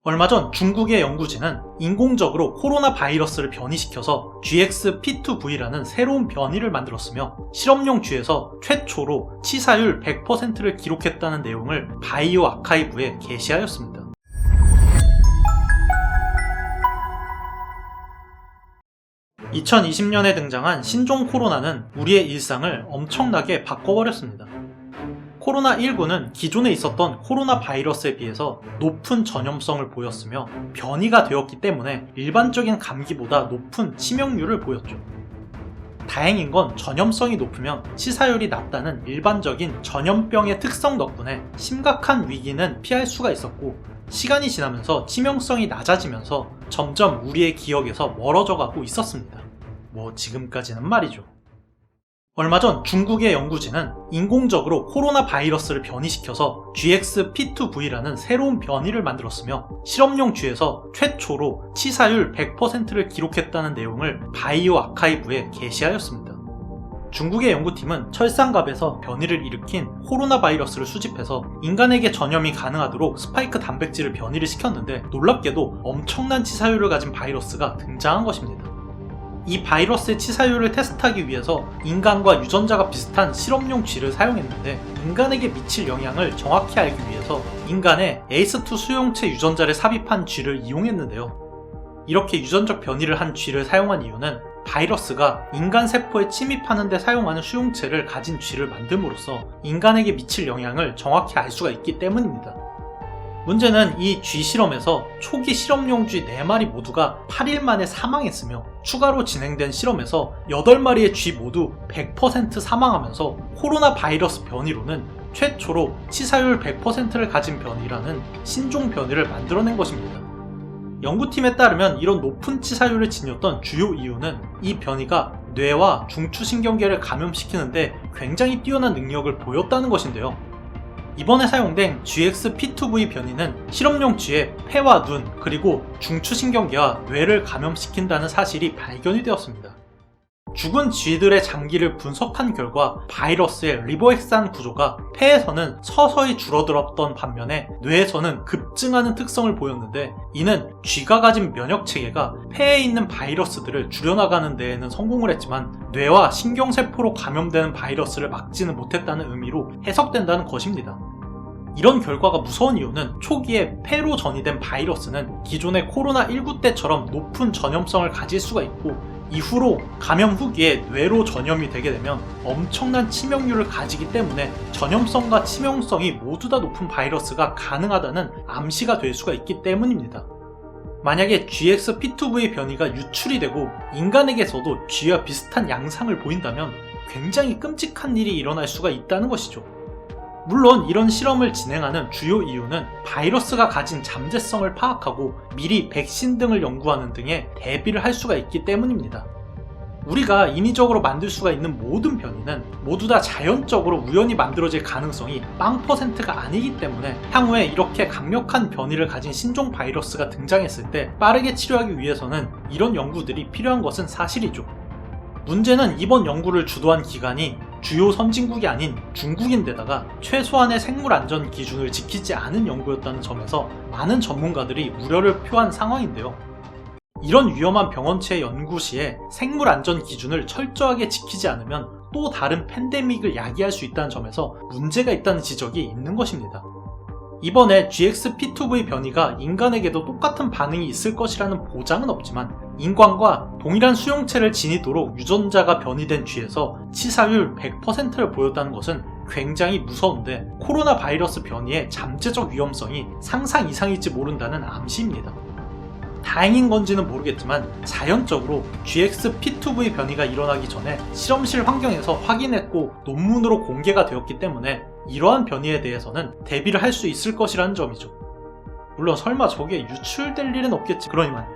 얼마 전 중국의 연구진은 인공적으로 코로나 바이러스를 변이시켜서 GXP2V라는 새로운 변이를 만들었으며 실험용 쥐에서 최초로 치사율 100%를 기록했다는 내용을 바이오 아카이브에 게시하였습니다. (2020년에) 등장한 신종 코로나는 우리의 일상을 엄청나게 바꿔버렸습니다. 코로나19는 기존에 있었던 코로나 바이러스에 비해서 높은 전염성을 보였으며 변이가 되었기 때문에 일반적인 감기보다 높은 치명률을 보였죠. 다행인 건 전염성이 높으면 치사율이 낮다는 일반적인 전염병의 특성 덕분에 심각한 위기는 피할 수가 있었고, 시간이 지나면서 치명성이 낮아지면서 점점 우리의 기억에서 멀어져 가고 있었습니다. 지금까지는 말이죠. 얼마 전 중국의 연구진은 인공적으로 코로나 바이러스를 변이시켜서 GXP2V라는 새로운 변이를 만들었으며 실험용 쥐에서 최초로 치사율 100%를 기록했다는 내용을 바이오 아카이브에 게시하였습니다. 중국의 연구팀은 철상갑에서 변이를 일으킨 코로나 바이러스를 수집해서 인간에게 전염이 가능하도록 스파이크 단백질을 변이를 시켰는데, 놀랍게도 엄청난 치사율을 가진 바이러스가 등장한 것입니다. 이 바이러스의 치사율을 테스트하기 위해서 인간과 유전자가 비슷한 실험용 쥐를 사용했는데, 인간에게 미칠 영향을 정확히 알기 위해서 인간의 ACE2 수용체 유전자를 삽입한 쥐를 이용했는데요. 이렇게 유전적 변이를 한 쥐를 사용한 이유는 바이러스가 인간 세포에 침입하는 데 사용하는 수용체를 가진 쥐를 만듦으로써 인간에게 미칠 영향을 정확히 알 수가 있기 때문입니다. 문제는 이 쥐 실험에서 초기 실험용 쥐 4마리 모두가 8일 만에 사망했으며, 추가로 진행된 실험에서 8마리의 쥐 모두 100% 사망하면서 코로나 바이러스 변이로는 최초로 치사율 100%를 가진 변이라는 신종 변이를 만들어낸 것입니다. 연구팀에 따르면 이런 높은 치사율을 지녔던 주요 이유는 이 변이가 뇌와 중추신경계를 감염시키는데 굉장히 뛰어난 능력을 보였다는 것인데요. 이번에 사용된 GXP2V 변이는 실험용 쥐의 폐와 눈, 그리고 중추신경계와 뇌를 감염시킨다는 사실이 발견이 되었습니다. 죽은 쥐들의 장기를 분석한 결과 바이러스의 리보핵산 구조가 폐에서는 서서히 줄어들었던 반면에 뇌에서는 급증하는 특성을 보였는데, 이는 쥐가 가진 면역체계가 폐에 있는 바이러스들을 줄여나가는 데에는 성공을 했지만 뇌와 신경세포로 감염되는 바이러스를 막지는 못했다는 의미로 해석된다는 것입니다. 이런 결과가 무서운 이유는 초기에 폐로 전이된 바이러스는 기존의 코로나19 때처럼 높은 전염성을 가질 수가 있고, 이후로 감염 후기에 뇌로 전염이 되게 되면 엄청난 치명률을 가지기 때문에 전염성과 치명성이 모두 다 높은 바이러스가 가능하다는 암시가 될 수가 있기 때문입니다. 만약에 GXP2V 변이가 유출이 되고 인간에게서도 쥐와 비슷한 양상을 보인다면 굉장히 끔찍한 일이 일어날 수가 있다는 것이죠. 물론 이런 실험을 진행하는 주요 이유는 바이러스가 가진 잠재성을 파악하고 미리 백신 등을 연구하는 등의 대비를 할 수가 있기 때문입니다. 우리가 인위적으로 만들 수가 있는 모든 변이는 모두 다 자연적으로 우연히 만들어질 가능성이 0%가 아니기 때문에 향후에 이렇게 강력한 변이를 가진 신종 바이러스가 등장했을 때 빠르게 치료하기 위해서는 이런 연구들이 필요한 것은 사실이죠. 문제는 이번 연구를 주도한 기관이 주요 선진국이 아닌 중국인데다가 최소한의 생물안전 기준을 지키지 않은 연구였다는 점에서 많은 전문가들이 우려를 표한 상황인데요. 이런 위험한 병원체 연구 시에 생물안전 기준을 철저하게 지키지 않으면 또 다른 팬데믹을 야기할 수 있다는 점에서 문제가 있다는 지적이 있는 것입니다. 이번에 GXP2V 변이가 인간에게도 똑같은 반응이 있을 것이라는 보장은 없지만, 인간과 동일한 수용체를 지니도록 유전자가 변이된 쥐에서 치사율 100%를 보였다는 것은 굉장히 무서운데, 코로나 바이러스 변이의 잠재적 위험성이 상상 이상일지 모른다는 암시입니다. 다행인 건지는 모르겠지만 자연적으로 GXP2V 변이가 일어나기 전에 실험실 환경에서 확인했고 논문으로 공개가 되었기 때문에 이러한 변이에 대해서는 대비를 할 수 있을 것이라는 점이죠. 물론 설마 저게 유출될 일은 없겠지. 그러니만